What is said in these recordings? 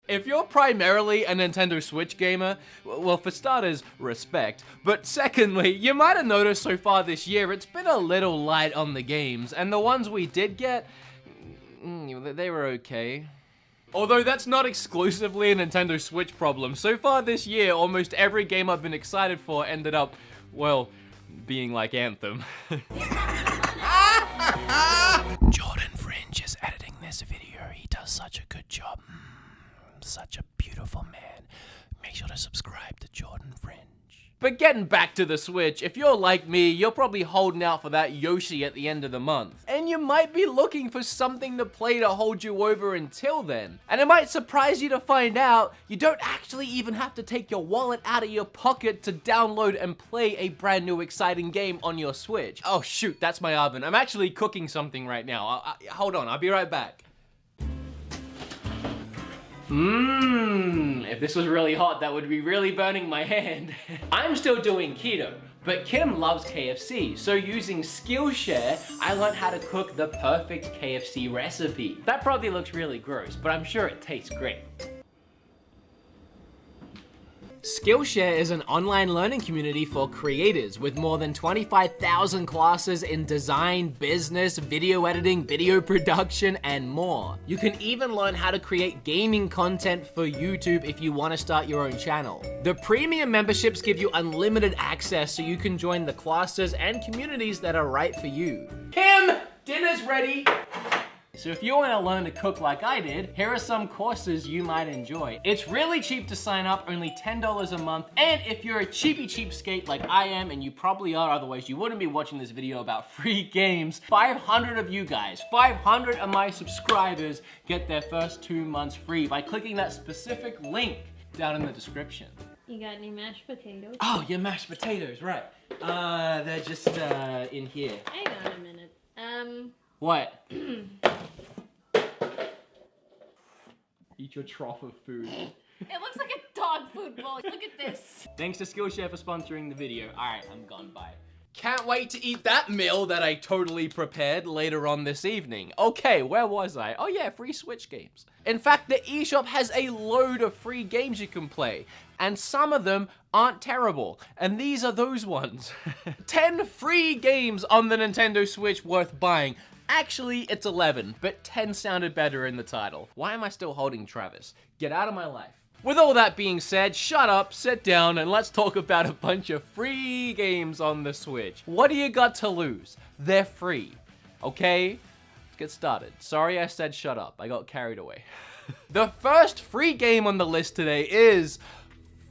If you're primarily a Nintendo Switch gamer, well, for starters, respect. But secondly, you might have noticed so far this year, it's been a little light on the games, and the ones we did get, they were okay. Although that's not exclusively a Nintendo Switch problem. So far this year, almost every game I've been excited for ended up, well, being like Anthem. Jordan Fringe is editing this video. He does such a good job. Such a beautiful man. Make sure to subscribe to Jordan Fringe. But getting back to the Switch, if you're like me, you're probably holding out for that Yoshi at the end of the month. And you might be looking for something to play to hold you over until then. And it might surprise you to find out you don't actually even have to take your wallet out of your pocket to download and play a brand new exciting game on your Switch. Oh shoot, that's my oven. I'm actually cooking something right now. Hold on, I'll be right back. If this was really hot, that would be really burning my hand. I'm still doing keto, but Kim loves KFC, so using Skillshare, I learned how to cook the perfect KFC recipe. That probably looks really gross, but I'm sure it tastes great. Skillshare is an online learning community for creators with more than 25,000 classes in design, business, video editing, video production, and more. You can even learn how to create gaming content for YouTube if you want to start your own channel. The premium memberships give you unlimited access so you can join the classes and communities that are right for you. Kim, dinner's ready! So if you want to learn to cook like I did, here are some courses you might enjoy. It's really cheap to sign up, only $10 a month, and if you're a cheapskate like I am, and you probably are, otherwise you wouldn't be watching this video about free games, 500 of you guys, 500 of my subscribers get their first 2 months free by clicking that specific link down in the description. You got any mashed potatoes? Oh, your mashed potatoes, right. They're just in here. Hang on a minute. What? Eat your trough of food. It looks like a dog food bowl. Look at this. Thanks to Skillshare for sponsoring the video. Alright, I'm gone. Bye. Can't wait to eat that meal that I totally prepared later on this evening. Okay, where was I? Oh yeah, free Switch games. In fact, the eShop has a load of free games you can play, and some of them aren't terrible, and these are those ones. 10 free games on the Nintendo Switch worth buying. Actually, it's 11, but 10 sounded better in the title. Why am I still holding Travis? Get out of my life. With all that being said, shut up, sit down, and let's talk about a bunch of free games on the Switch. What do you got to lose? They're free, okay? Let's get started. Sorry I said shut up, I got carried away. The first free game on the list today is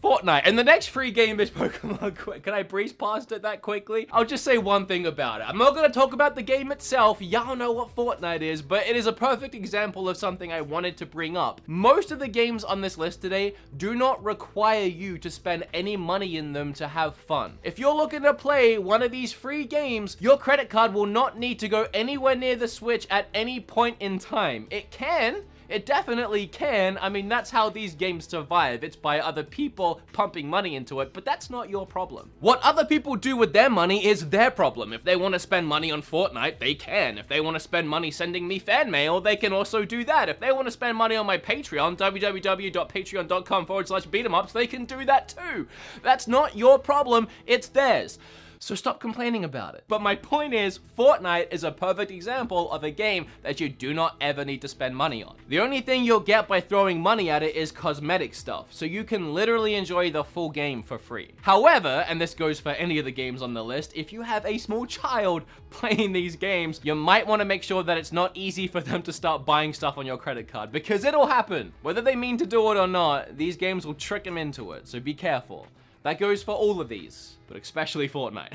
Fortnite, and the next free game is Pokemon Quest. Can I breeze past it that quickly? I'll just say one thing about it. I'm not gonna talk about the game itself. Y'all know what Fortnite is, but it is a perfect example of something I wanted to bring up. Most of the games on this list today do not require you to spend any money in them to have fun. If you're looking to play one of these free games, your credit card will not need to go anywhere near the Switch at any point in time. It can. It definitely can. I mean, that's how these games survive. It's by other people pumping money into it, but that's not your problem. What other people do with their money is their problem. If they want to spend money on Fortnite, they can. If they want to spend money sending me fan mail, they can also do that. If they want to spend money on my Patreon, www.patreon.com/beatemups, they can do that too. That's not your problem, it's theirs. So stop complaining about it. But my point is, Fortnite is a perfect example of a game that you do not ever need to spend money on. The only thing you'll get by throwing money at it is cosmetic stuff, so you can literally enjoy the full game for free. However, and this goes for any of the games on the list, if you have a small child playing these games, you might want to make sure that it's not easy for them to start buying stuff on your credit card, because it'll happen. Whether they mean to do it or not, these games will trick them into it, so be careful. That goes for all of these, but especially Fortnite.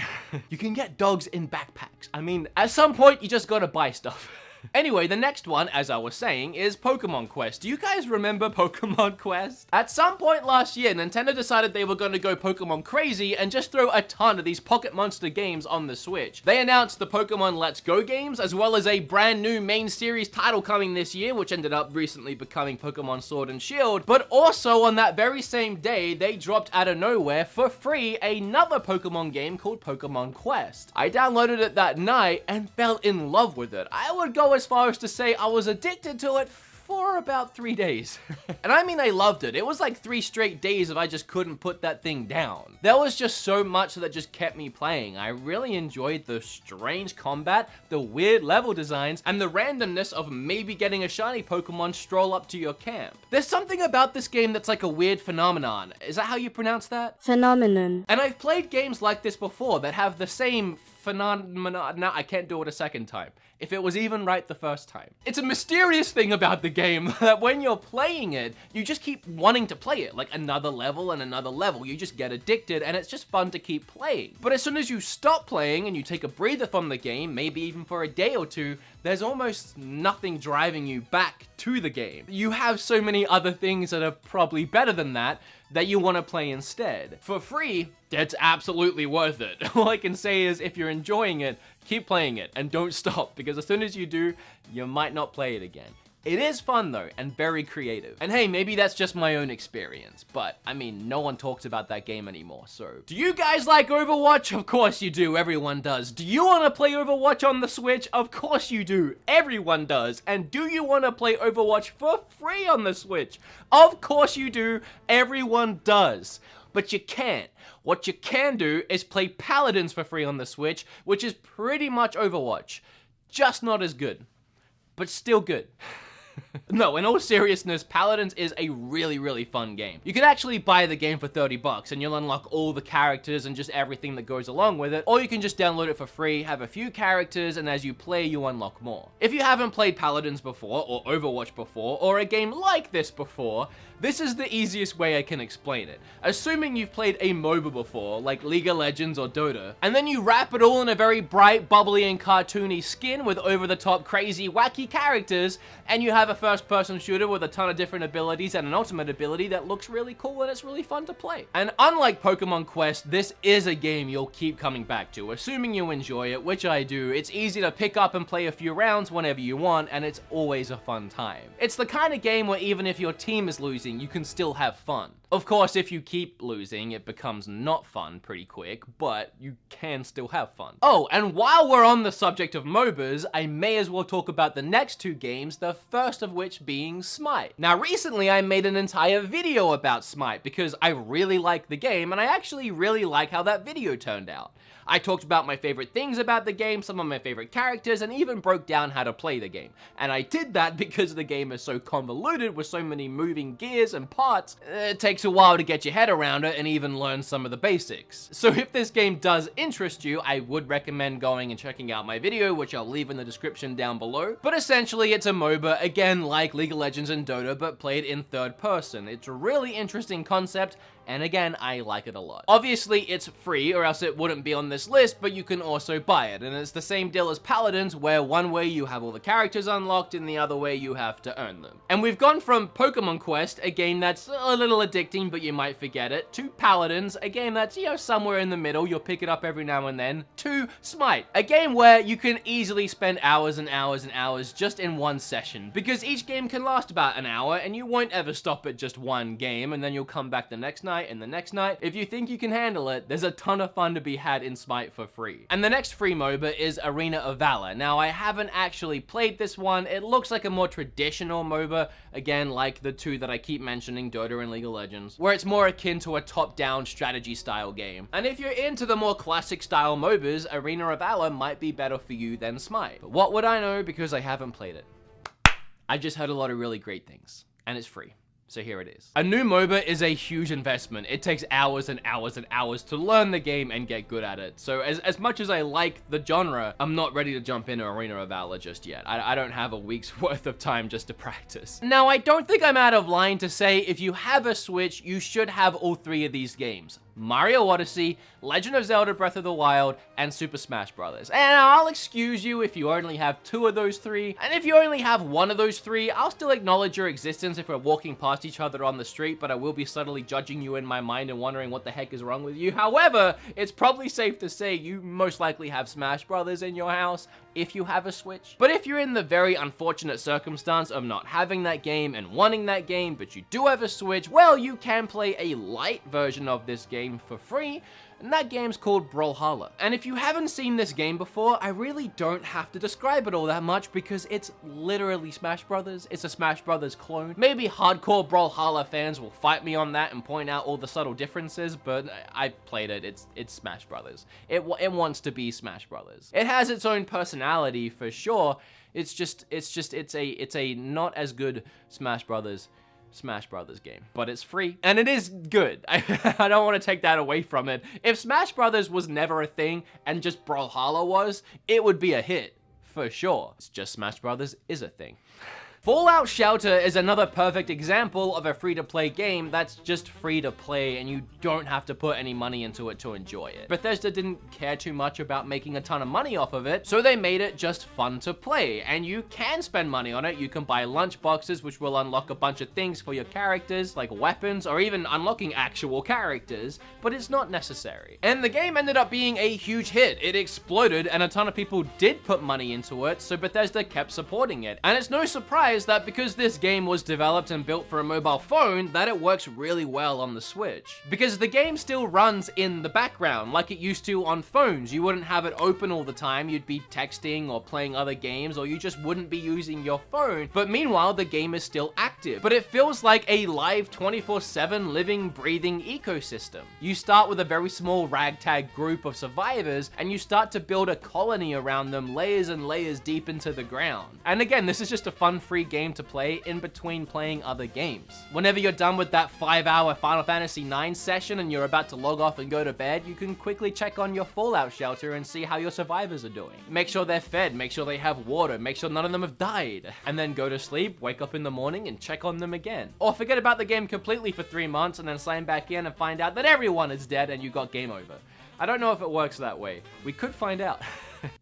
You can get dogs in backpacks. I mean, at some point, you just gotta buy stuff. Anyway, the next one, as I was saying, is Pokemon Quest. Do you guys remember Pokemon Quest? At some point last year, Nintendo decided they were going to go Pokemon crazy and just throw a ton of these Pocket Monster games on the Switch. They announced the Pokemon Let's Go games, as well as a brand new main series title coming this year, which ended up recently becoming Pokemon Sword and Shield. But also on that very same day, they dropped out of nowhere for free another Pokemon game called Pokemon Quest. I downloaded it that night and fell in love with it. I would go as far as to say I was addicted to it for about 3 days. And I mean, I loved it. It was like 3 straight days if I just couldn't put that thing down. There was just so much that just kept me playing. I really enjoyed the strange combat, the weird level designs, and the randomness of maybe getting a shiny Pokemon stroll up to your camp. There's something about this game that's like a weird phenomenon. Is that how you pronounce that? Phenomenon. And I've played games like this before that have the same phenomenon. No, I can't do it a second time. If it was even right the first time. It's a mysterious thing about the game that when you're playing it, you just keep wanting to play it, like another level and another level. You just get addicted and it's just fun to keep playing. But as soon as you stop playing and you take a breather from the game, maybe even for a day or two, there's almost nothing driving you back to the game. You have so many other things that are probably better than that you want to play instead. For free, it's absolutely worth it. All I can say is if you're enjoying it, keep playing it and don't stop, because as soon as you do, you might not play it again. It is fun though, and very creative. And hey, maybe that's just my own experience, but I mean, no one talks about that game anymore, so. Do you guys like Overwatch? Of course you do, everyone does. Do you want to play Overwatch on the Switch? Of course you do, everyone does. And do you want to play Overwatch for free on the Switch? Of course you do, everyone does. But you can't. What you can do is play Paladins for free on the Switch, which is pretty much Overwatch. Just not as good, but still good. No, in all seriousness, Paladins is a really, really fun game. You can actually buy the game for 30 bucks and you'll unlock all the characters and just everything that goes along with it, or you can just download it for free, have a few characters, and as you play, you unlock more. If you haven't played Paladins before, or Overwatch before, or a game like this before, this is the easiest way I can explain it. Assuming you've played a MOBA before, like League of Legends or Dota, and then you wrap it all in a very bright, bubbly, and cartoony skin with over-the-top, crazy, wacky characters, and you have a first-person shooter with a ton of different abilities and an ultimate ability that looks really cool and it's really fun to play. And unlike Pokemon Quest, this is a game you'll keep coming back to, assuming you enjoy it, which I do. It's easy to pick up and play a few rounds whenever you want, and it's always a fun time. It's the kind of game where even if your team is losing, you can still have fun. Of course, if you keep losing, it becomes not fun pretty quick, but you can still have fun. Oh, and while we're on the subject of MOBAs, I may as well talk about the next 2 games, the first of which being Smite. Now, recently I made an entire video about Smite because I really like the game, and I actually really like how that video turned out. I talked about my favorite things about the game, some of my favorite characters, and even broke down how to play the game. And I did that because the game is so convoluted with so many moving gears and parts, it takes a while to get your head around it and even learn some of the basics. So if this game does interest you, I would recommend going and checking out my video, which I'll leave in the description down below. But essentially it's a MOBA, again like League of Legends and Dota, but played in third person. It's a really interesting concept, and again, I like it a lot. Obviously, it's free, or else it wouldn't be on this list, but you can also buy it. And it's the same deal as Paladins, where one way you have all the characters unlocked, and the other way you have to earn them. And we've gone from Pokemon Quest, a game that's a little addicting, but you might forget it, to Paladins, a game that's, you know, somewhere in the middle, you'll pick it up every now and then, to Smite, a game where you can easily spend hours and hours and hours just in one session, because each game can last about an hour, and you won't ever stop at just one game, and then you'll come back the next night, and the next night. If you think you can handle it, there's a ton of fun to be had in Smite for free. And the next free MOBA is Arena of Valor. Now, I haven't actually played this one. It looks like a more traditional MOBA, again, like the 2 that I keep mentioning, Dota and League of Legends, where it's more akin to a top-down strategy style game. And if you're into the more classic style MOBAs, Arena of Valor might be better for you than Smite. But what would I know because I haven't played it? I just heard a lot of really great things, and it's free. So here it is. A new MOBA is a huge investment. It takes hours and hours and hours to learn the game and get good at it. So as much as I like the genre, I'm not ready to jump into Arena of Valor just yet. I don't have a week's worth of time just to practice. Now, I don't think I'm out of line to say if you have a Switch, you should have all 3 of these games. Mario Odyssey, Legend of Zelda Breath of the Wild, and Super Smash Bros. And I'll excuse you if you only have 2 of those 3, and if you only have 1 of those 3, I'll still acknowledge your existence if we're walking past each other on the street, but I will be subtly judging you in my mind and wondering what the heck is wrong with you. However, it's probably safe to say you most likely have Smash Bros. In your house, if you have a Switch. But if you're in the very unfortunate circumstance of not having that game and wanting that game, but you do have a Switch, well, you can play a light version of this game for free, and that game's called Brawlhalla. And if you haven't seen this game before, I really don't have to describe it all that much because it's literally Smash Brothers. It's a Smash Brothers clone. Maybe hardcore Brawlhalla fans will fight me on that and point out all the subtle differences, but I played it. It's Smash Brothers. It wants to be Smash Brothers. It has its own personality for sure. It's a not as good Smash Brothers game, but it's free and it is good. I don't want to take that away from it. If Smash Brothers was never a thing and just Brawlhalla was, it would be a hit for sure. It's just Smash Brothers is a thing. Fallout Shelter is another perfect example of a free-to-play game that's just free-to-play and you don't have to put any money into it to enjoy it. Bethesda didn't care too much about making a ton of money off of it, so they made it just fun to play, and you can spend money on it. You can buy lunch boxes, which will unlock a bunch of things for your characters, like weapons, or even unlocking actual characters, but it's not necessary. And the game ended up being a huge hit. It exploded, and a ton of people did put money into it, so Bethesda kept supporting it. And it's no surprise that because this game was developed and built for a mobile phone, that it works really well on the Switch. Because the game still runs in the background like it used to on phones. You wouldn't have it open all the time, you'd be texting or playing other games, or you just wouldn't be using your phone. But meanwhile, the game is still active. But it feels like a live 24/7 living, breathing ecosystem. You start with a very small ragtag group of survivors, and you start to build a colony around them, layers and layers deep into the ground. And again, this is just a fun, free game to play in between playing other games. Whenever you're done with that 5-hour Final Fantasy IX session and you're about to log off and go to bed, you can quickly check on your Fallout Shelter and see how your survivors are doing. Make sure they're fed, make sure they have water, make sure none of them have died, and then go to sleep, wake up in the morning, and check on them again. Or forget about the game completely for 3 months and then sign back in and find out that everyone is dead and you got game over. I don't know if it works that way. We could find out.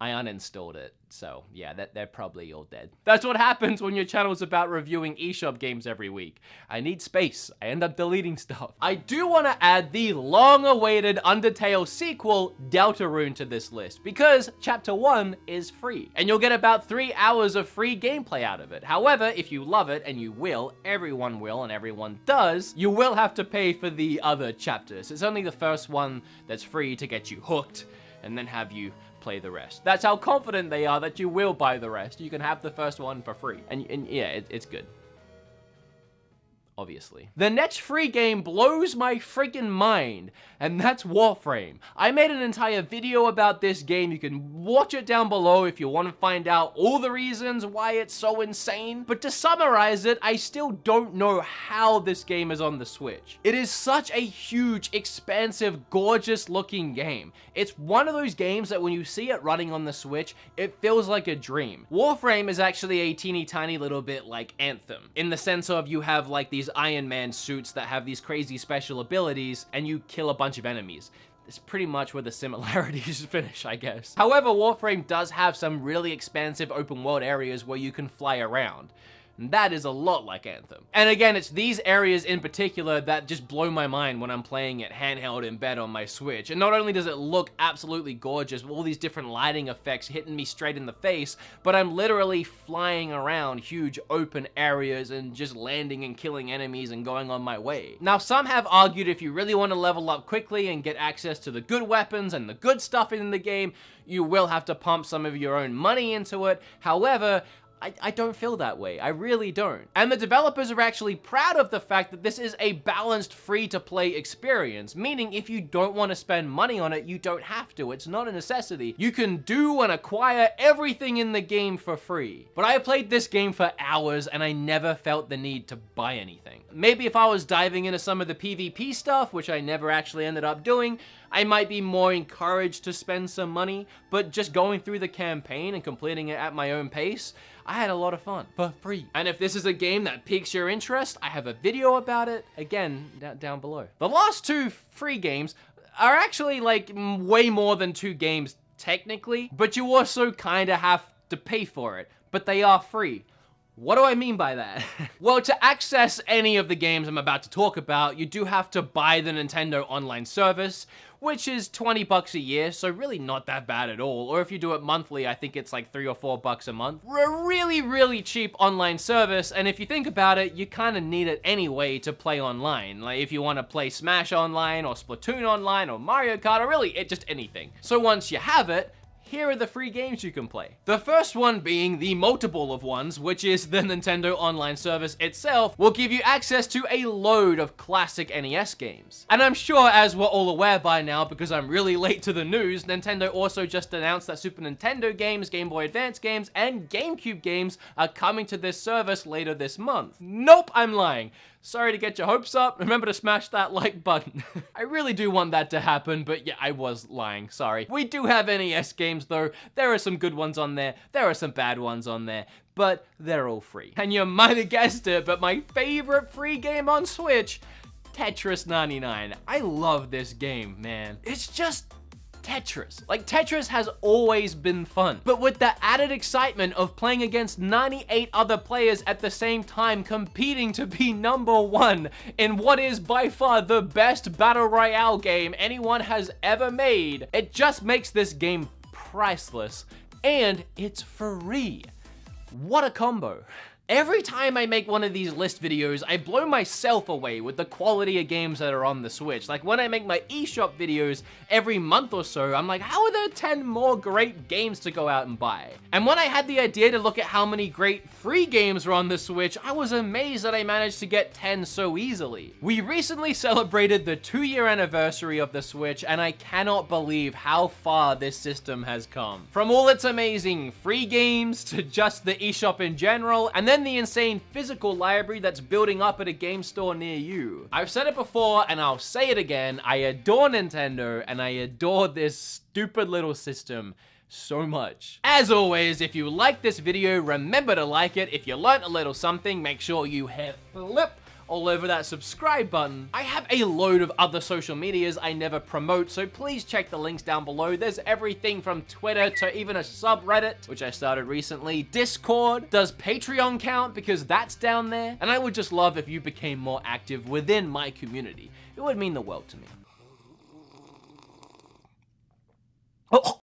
I uninstalled it, so yeah, they're probably all dead. That's what happens when your channel's about reviewing eShop games every week. I need space. I end up deleting stuff. I do want to add the long-awaited Undertale sequel, Deltarune, to this list, because Chapter 1 is free, and you'll get about 3 hours of free gameplay out of it. However, if you love it, and you will, everyone will, and everyone does, you will have to pay for the other chapters. It's only the first one that's free to get you hooked, and then have you play the rest. That's how confident they are that you will buy the rest. You can have the first one for free. And yeah, it's good. Obviously. The next free game blows my freaking mind, and that's Warframe. I made an entire video about this game. You can watch it down below if you want to find out all the reasons why it's so insane. But to summarize it, I still don't know how this game is on the Switch. It is such a huge, expansive, gorgeous looking game. It's one of those games that when you see it running on the Switch, it feels like a dream. Warframe is actually a teeny tiny little bit like Anthem, in the sense of you have like these Iron Man suits that have these crazy special abilities, and you kill a bunch of enemies. It's pretty much where the similarities finish, I guess. However, Warframe does have some really expansive open world areas where you can fly around. And that is a lot like Anthem. And again, it's these areas in particular that just blow my mind when I'm playing it handheld in bed on my Switch. And not only does it look absolutely gorgeous with all these different lighting effects hitting me straight in the face, but I'm literally flying around huge open areas and just landing and killing enemies and going on my way. Now, some have argued if you really want to level up quickly and get access to the good weapons and the good stuff in the game, you will have to pump some of your own money into it. However, I don't feel that way. I really don't. And the developers are actually proud of the fact that this is a balanced free-to-play experience, meaning if you don't want to spend money on it, you don't have to. It's not a necessity. You can do and acquire everything in the game for free. But I played this game for hours and I never felt the need to buy anything. Maybe if I was diving into some of the PvP stuff, which I never actually ended up doing, I might be more encouraged to spend some money, but just going through the campaign and completing it at my own pace, I had a lot of fun for free. And if this is a game that piques your interest, I have a video about it, again, down below. The last 2 free games are actually like way more than 2 games technically, but you also kind of have to pay for it, but they are free. What do I mean by that? Well, to access any of the games I'm about to talk about, you do have to buy the Nintendo Online service, which is 20 bucks a year, so really not that bad at all. Or if you do it monthly, I think it's like 3 or 4 bucks a month. A really, really cheap online service, and if you think about it, you kind of need it anyway to play online. Like if you want to play Smash online, or Splatoon online, or Mario Kart, or really just anything. So once you have it, here are the free games you can play. The first one being the multiple of ones, which is the Nintendo Online service itself, will give you access to a load of classic NES games. And I'm sure, as we're all aware by now, because I'm really late to the news, Nintendo also just announced that Super Nintendo games, Game Boy Advance games, and GameCube games are coming to this service later this month. Nope, I'm lying. Sorry to get your hopes up. Remember to smash that like button. I really do want that to happen, but yeah, I was lying, sorry. We do have NES games though. There are some good ones on there. There are some bad ones on there, but they're all free. And you might have guessed it, but my favorite free game on Switch, Tetris 99. I love this game, man. It's just Tetris. Like, Tetris has always been fun, but with the added excitement of playing against 98 other players at the same time, competing to be #1 in what is by far the best battle royale game anyone has ever made, it just makes this game priceless, and it's free. What a combo. Every time I make one of these list videos, I blow myself away with the quality of games that are on the Switch. Like when I make my eShop videos every month or so, I'm like, how are there 10 more great games to go out and buy? And when I had the idea to look at how many great free games were on the Switch, I was amazed that I managed to get 10 so easily. We recently celebrated the 2-year anniversary of the Switch, and I cannot believe how far this system has come. From all its amazing free games to just the eShop in general, and then the insane physical library that's building up at a game store near you. I've said it before and I'll say it again, I adore Nintendo and I adore this stupid little system so much. As always, if you like this video, remember to like it. If you learned a little something, make sure you hit flip all over that subscribe button. I have a load of other social medias I never promote, so please check the links down below. There's everything from Twitter to even a subreddit, which I started recently. Discord. Does Patreon count? Because that's down there. And I would just love if you became more active within my community. It would mean the world to me. Oh.